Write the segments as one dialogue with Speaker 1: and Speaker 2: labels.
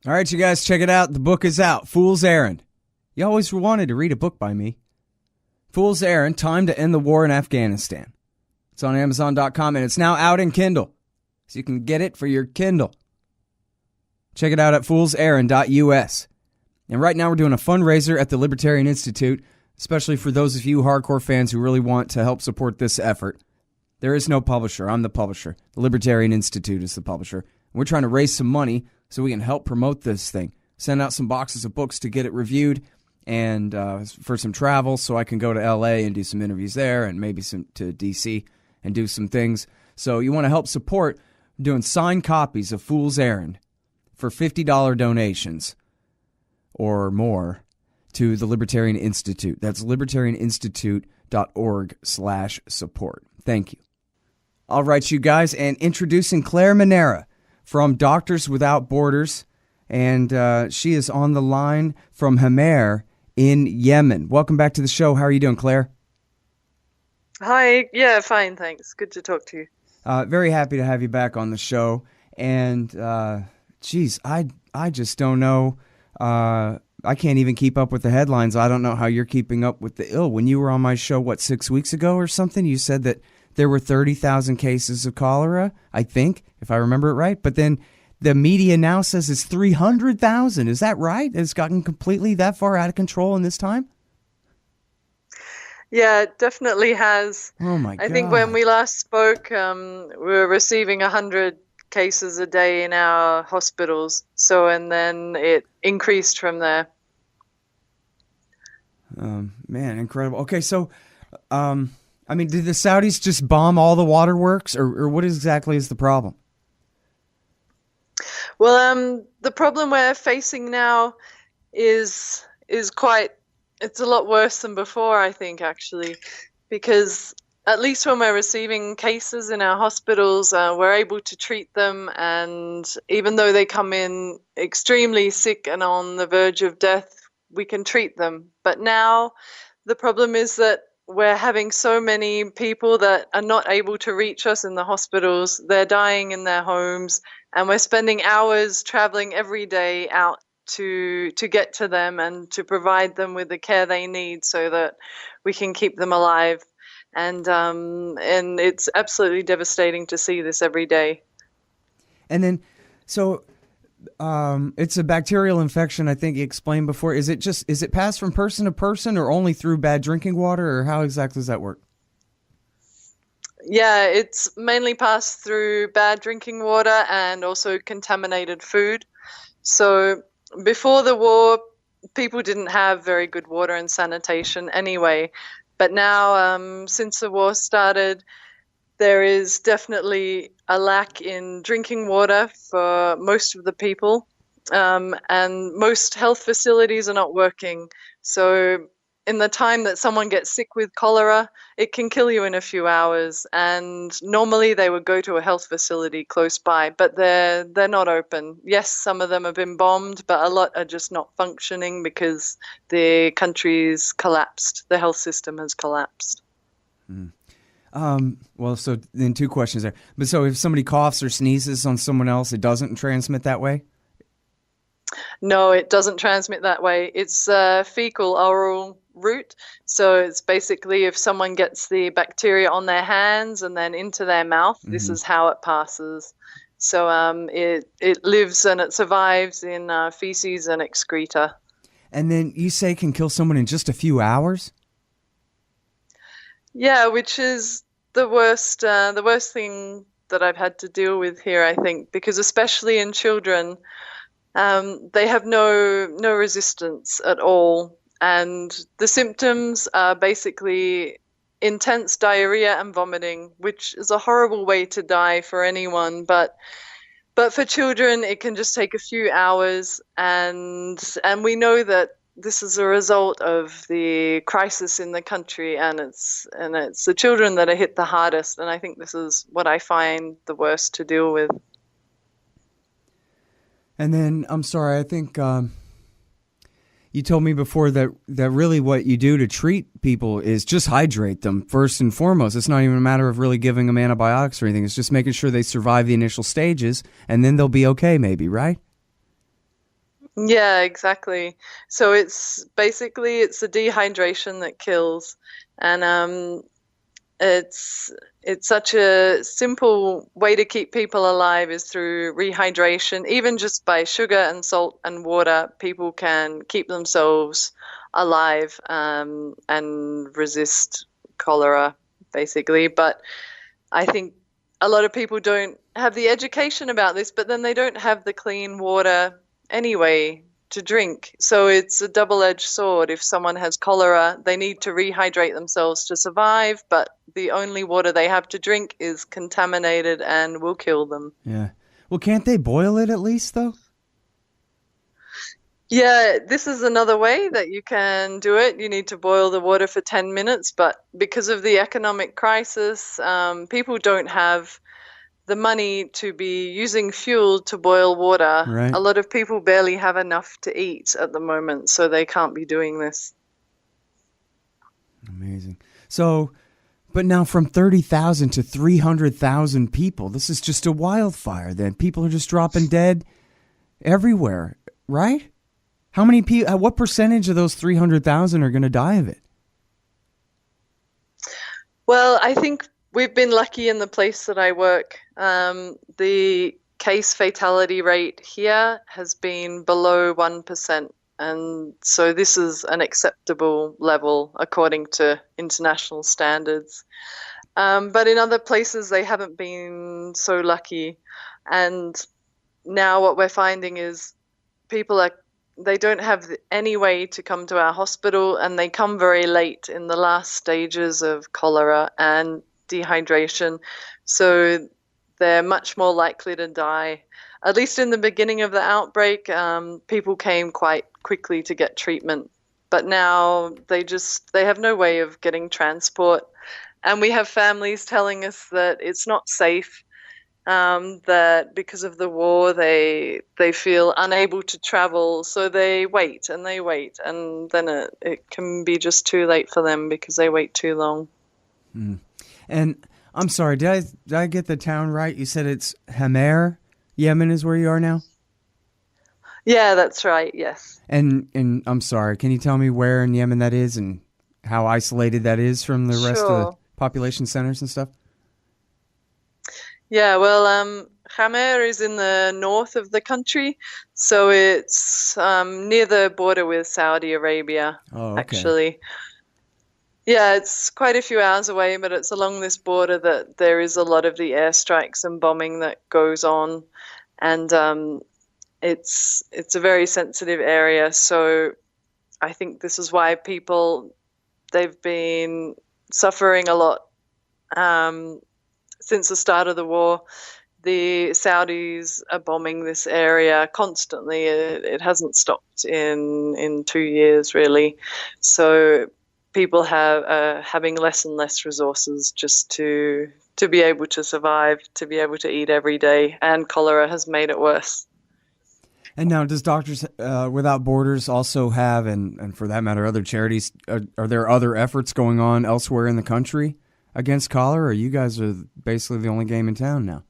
Speaker 1: All right, you guys, check it out. The book is out. Fool's Errand. You always wanted to read a book by me. Fool's Errand, Time to End the War in Afghanistan. It's on Amazon.com, and it's now out in Kindle. So you can get it for your Kindle. Check it out at foolserrand.us. And right now we're doing a fundraiser at the Libertarian Institute, especially for those of you hardcore fans who really want to help support this effort. There is no publisher. I'm the publisher. The Libertarian Institute is the publisher. We're trying to raise some money so we can help promote this thing. Send out some boxes of books to get it reviewed and for some travel so I can go to L.A. and do some interviews there and maybe some to D.C. and do some things. So you want to help support doing signed copies of Fool's Errand for $50 donations or more to the Libertarian Institute. That's libertarianinstitute.org/support. Thank you. All right, you guys, and introducing Clair Manera from Doctors Without Borders, and she is on the line from Hamer in Yemen. Welcome back to the show. How are you doing, Claire?
Speaker 2: Hi. Yeah, fine, thanks. Good to talk to you.
Speaker 1: Very happy to have you back on the show. And, geez, I just don't know. I can't even keep up with the headlines. I don't know how you're keeping up with the ill. When you were on my show, 6 weeks ago or something, you said that there were 30,000 cases of cholera, I think, if I remember it right. But then the media now says it's 300,000. Is that right? It's gotten completely that far out of control in this time?
Speaker 2: Yeah, it definitely has.
Speaker 1: Oh, my God.
Speaker 2: I think when we last spoke, we were receiving 100 cases a day in our hospitals. So, and then it increased from there.
Speaker 1: Man, incredible. Okay, so, did the Saudis just bomb all the waterworks, or what exactly is the problem?
Speaker 2: Well, the problem we're facing now is quite. It's a lot worse than before, I think, actually, because at least when we're receiving cases in our hospitals, we're able to treat them. And even though they come in extremely sick and on the verge of death, we can treat them. But now the problem is that we're having so many people that are not able to reach us in the hospitals. They're dying in their homes, and we're spending hours traveling every day out to get to them and to provide them with the care they need so that we can keep them alive. And it's absolutely devastating to see this every day. And then,
Speaker 1: so it's a bacterial infection, I think you explained before. Is it passed from person to person or only through bad drinking water, or how exactly does that work?
Speaker 2: Yeah, it's mainly passed through bad drinking water and also contaminated food. So before the war, people didn't have very good water and sanitation anyway. But now, since the war started, there is definitely a lack in drinking water for most of the people. And most health facilities are not working. So in the time that someone gets sick with cholera, it can kill you in a few hours. And normally they would go to a health facility close by, but they're not open. Yes, some of them have been bombed, but a lot are just not functioning because the country's collapsed. The health system has collapsed.
Speaker 1: Well, so then two questions there. But so if somebody coughs or sneezes on someone else, it doesn't transmit that way?
Speaker 2: No, it doesn't transmit that way. It's fecal oral route. So it's basically if someone gets the bacteria on their hands and then into their mouth, this is how it passes. So it lives and it survives in feces and excreta.
Speaker 1: And then you say it can kill someone in just a few hours?
Speaker 2: Yeah, which is the worst thing that I've had to deal with here, I think, because especially in children, they have no resistance at all. And the symptoms are basically intense diarrhea and vomiting, which is a horrible way to die for anyone. But for children, it can just take a few hours. And we know that this is a result of the crisis in the country, and it's the children that are hit the hardest. And I think this is what I find the worst to deal with.
Speaker 1: And then, I'm sorry, I think you told me before that really what you do to treat people is just hydrate them first and foremost. It's not even a matter of really giving them antibiotics or anything. It's just making sure they survive the initial stages, and then they'll be okay maybe, right?
Speaker 2: Yeah, exactly. So it's the dehydration that kills, and it's it's such a simple way to keep people alive is through rehydration. Even just by sugar and salt and water, people can keep themselves alive and resist cholera, basically. But I think a lot of people don't have the education about this, but then they don't have the clean water anyway to drink. So it's a double-edged sword. If someone has cholera, they need to rehydrate themselves to survive, but the only water they have to drink is contaminated and will kill them.
Speaker 1: Yeah. Well, can't they boil it at least, though?
Speaker 2: Yeah, this is another way that you can do it. You need to boil the water for 10 minutes, but because of the economic crisis, people don't have the money to be using fuel to boil water.
Speaker 1: Right.
Speaker 2: A lot of people barely have enough to eat at the moment, so they can't be doing this.
Speaker 1: Amazing. So, but now from 30,000 to 300,000 people, this is just a wildfire then. People are just dropping dead everywhere, right? How many people, what percentage of those 300,000 are going to die of it?
Speaker 2: Well, I think we've been lucky in the place that I work. The case fatality rate here has been below 1%. And so this is an acceptable level according to international standards. But in other places, they haven't been so lucky. And now what we're finding is they don't have any way to come to our hospital, and they come very late in the last stages of cholera and dehydration. So they're much more likely to die. At least in the beginning of the outbreak, people came quite quickly to get treatment. But now they have no way of getting transport. And we have families telling us that it's not safe, that because of the war, they feel unable to travel. So they wait, and then it can be just too late for them because they wait too long.
Speaker 1: Mm. And I'm sorry, did I get the town right? You said it's Hamer, Yemen is where you are now?
Speaker 2: Yeah, that's right, yes.
Speaker 1: And I'm sorry, can you tell me where in Yemen that is and how isolated that is from the rest of the population centers and stuff?
Speaker 2: Yeah, well, Hamer is in the north of the country, so it's near the border with Saudi Arabia, actually. Yeah, it's quite a few hours away, but it's along this border that there is a lot of the airstrikes and bombing that goes on, and it's a very sensitive area. So I think this is why they've been suffering a lot since the start of the war. The Saudis are bombing this area constantly. It hasn't stopped in 2 years, really. So people are having less and less resources just to be able to survive, to be able to eat every day, and cholera has made it worse.
Speaker 1: And now, does Doctors Without Borders also have, and for that matter, other charities, are there other efforts going on elsewhere in the country against cholera, or you guys are basically the only game in town now?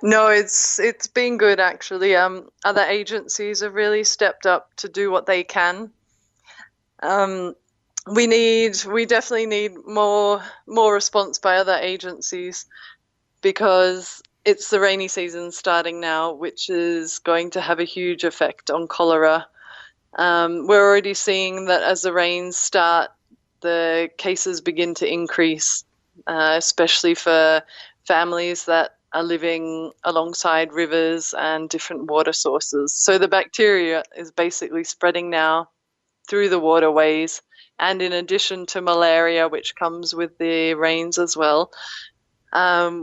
Speaker 2: No, it's been good, actually. Other agencies have really stepped up to do what they can. We definitely need more response by other agencies, because it's the rainy season starting now, which is going to have a huge effect on cholera. We're already seeing that as the rains start, the cases begin to increase, especially for families that are living alongside rivers and different water sources. So the bacteria is basically spreading now through the waterways, and in addition to malaria, which comes with the rains as well,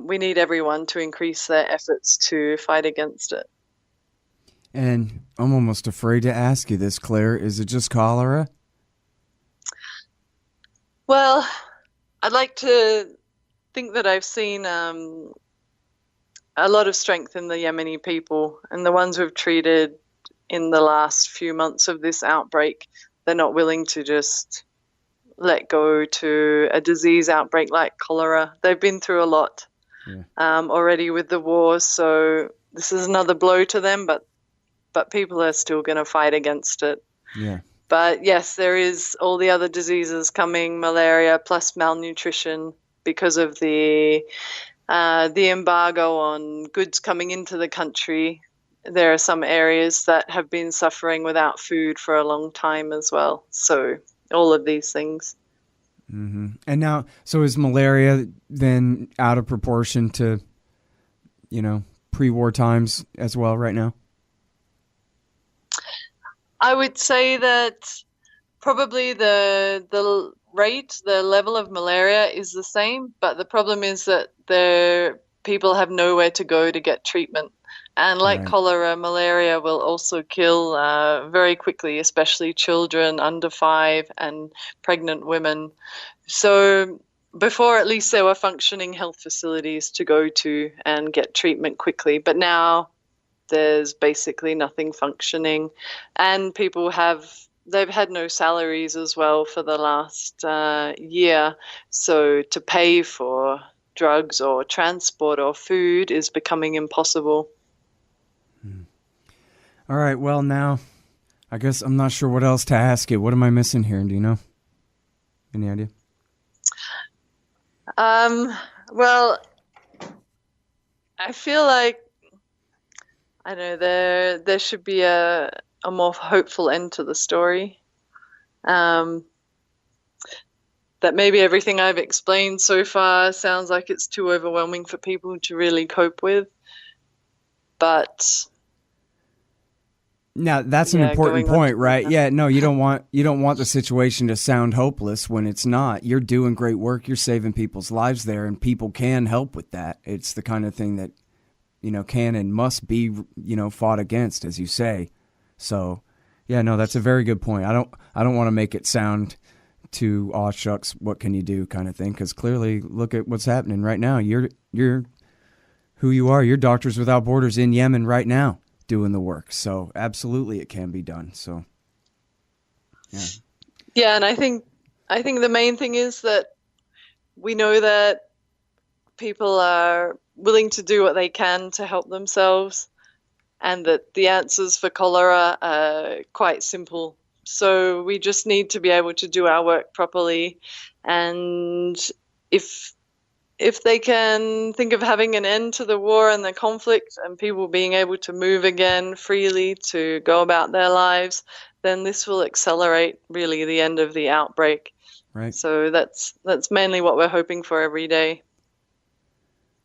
Speaker 2: we need everyone to increase their efforts to fight against it.
Speaker 1: And I'm almost afraid to ask you this, Claire. Is it just cholera?
Speaker 2: Well, I'd like to think that I've seen a lot of strength in the Yemeni people, and the ones we've treated in the last few months of this outbreak. They're not willing to just let go to a disease outbreak like cholera. They've been through a lot already with the war, so this is another blow to them, but but people are still going to fight against it.
Speaker 1: Yeah.
Speaker 2: But yes, there is all the other diseases coming, malaria plus malnutrition because of the embargo on goods coming into the country. There are some areas that have been suffering without food for a long time as well. So all of these things.
Speaker 1: Mm-hmm. And now, so is malaria then out of proportion to, pre-war times as well right now?
Speaker 2: I would say that probably the level of malaria is the same, but the problem is that people have nowhere to go to get treatment. And like
Speaker 1: Right.
Speaker 2: cholera, malaria will also kill very quickly, especially children under 5 and pregnant women. So before, at least there were functioning health facilities to go to and get treatment quickly. But now there's basically nothing functioning. And they've had no salaries as well for the last year. So to pay for drugs or transport or food is becoming impossible.
Speaker 1: All right. Well, now, I guess I'm not sure what else to ask you. What am I missing here? Do you know? Any idea?
Speaker 2: Well, I feel like, I don't know, there should be a more hopeful end to the story. That maybe everything I've explained so far sounds like it's too overwhelming for people to really cope with. But
Speaker 1: now that's an important point, right? Yeah, no, you don't want the situation to sound hopeless when it's not. You're doing great work. You're saving people's lives there, and people can help with that. It's the kind of thing that can and must be fought against, as you say. So, yeah, no, that's a very good point. I don't want to make it sound too aw shucks, what can you do kind of thing, because clearly look at what's happening right now. You're who you are. You're Doctors Without Borders in Yemen right now, doing the work. So absolutely it can be done. So
Speaker 2: yeah, and I think the main thing is that we know that people are willing to do what they can to help themselves, and that the answers for cholera are quite simple. So we just need to be able to do our work properly, and if they can think of having an end to the war and the conflict and people being able to move again freely to go about their lives, then this will accelerate really the end of the outbreak.
Speaker 1: Right.
Speaker 2: So that's mainly what we're hoping for every day.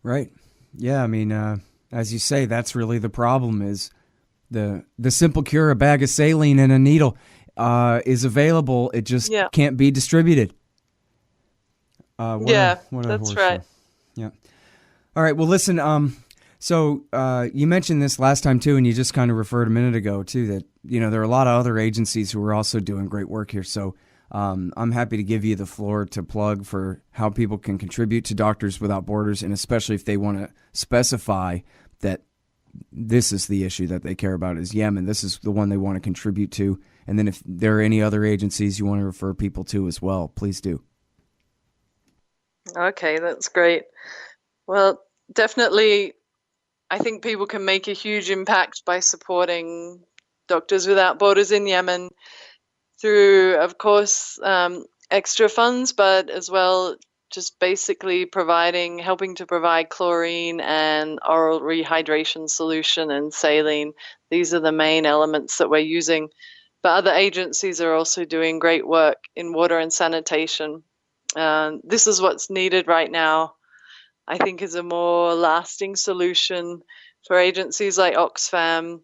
Speaker 1: Right. Yeah, I mean, as you say, that's really the problem is the simple cure, a bag of saline and a needle, is available. It just can't be distributed.
Speaker 2: That's right.
Speaker 1: Yeah. All right. Well, listen. So you mentioned this last time too, and you just kind of referred a minute ago too that there are a lot of other agencies who are also doing great work here. So I'm happy to give you the floor to plug for how people can contribute to Doctors Without Borders, and especially if they want to specify that this is the issue that they care about is Yemen. This is the one they want to contribute to. And then if there are any other agencies you want to refer people to as well, please do.
Speaker 2: Okay, that's great. Well, definitely, I think people can make a huge impact by supporting Doctors Without Borders in Yemen through, of course, extra funds, but as well just basically helping to provide chlorine and oral rehydration solution and saline. These are the main elements that we're using. But other agencies are also doing great work in water and sanitation. This is what's needed right now, I think, is a more lasting solution for agencies like Oxfam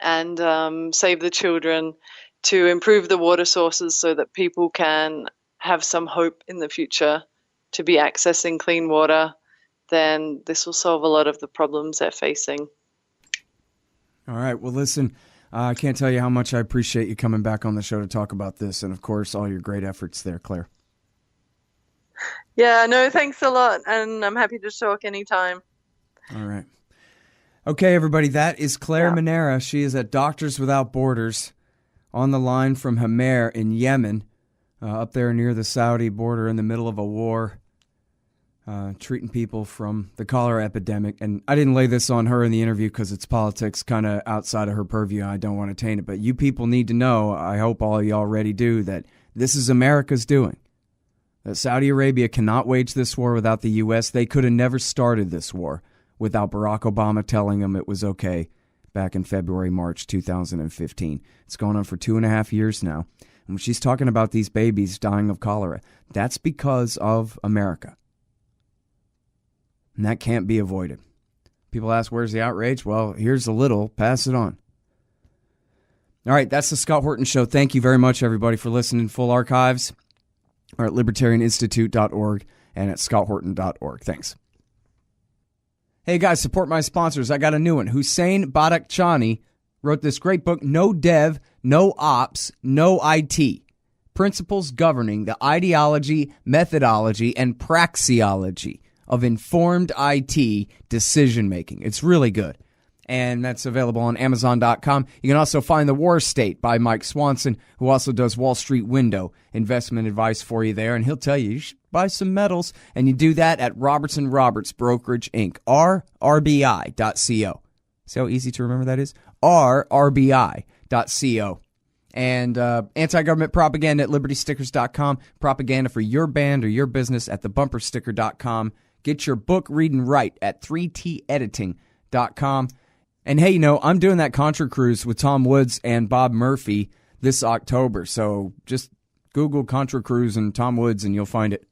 Speaker 2: and Save the Children to improve the water sources so that people can have some hope in the future to be accessing clean water. Then this will solve a lot of the problems they're facing.
Speaker 1: All right. Well, listen, I can't tell you how much I appreciate you coming back on the show to talk about this, and of course, all your great efforts there, Claire.
Speaker 2: Yeah, no, thanks a lot, and I'm happy to talk anytime.
Speaker 1: All right. Okay, everybody, that is Clair Manera. She is at Doctors Without Borders on the line from Hammer in Yemen, up there near the Saudi border in the middle of a war. treating people from the cholera epidemic. And I didn't lay this on her in the interview because it's politics kind of outside of her purview. I don't want to taint it. But you people need to know, I hope all of you already do, that this is America's doing. That Saudi Arabia cannot wage this war without the U.S. They could have never started this war without Barack Obama telling them it was okay back in February, March 2015. It's going on for 2.5 years now. And when she's talking about these babies dying of cholera, that's because of America. And that can't be avoided. People ask, where's the outrage? Well, here's a little. Pass it on. All right, that's the Scott Horton Show. Thank you very much, everybody, for listening. Full archives are at libertarianinstitute.org and at scotthorton.org. Thanks. Hey, guys, support my sponsors. I got a new one. Hussein Badakhshani wrote this great book, No Dev, No Ops, No IT. Principles Governing the Ideology, Methodology, and Praxeology of Informed IT Decision-Making. It's really good. And that's available on Amazon.com. You can also find The War State by Mike Swanson, who also does Wall Street Window investment advice for you there. And he'll tell you should buy some metals. And you do that at Robertson Roberts Brokerage, Inc. RRBI.co. See how easy to remember that is? RRBI.co. And anti-government propaganda at libertystickers.com. Propaganda for your band or your business at thebumpersticker.com. Get your book reading right at 3tediting.com. And hey, I'm doing that Contra Cruise with Tom Woods and Bob Murphy this October. So just Google Contra Cruise and Tom Woods and you'll find it.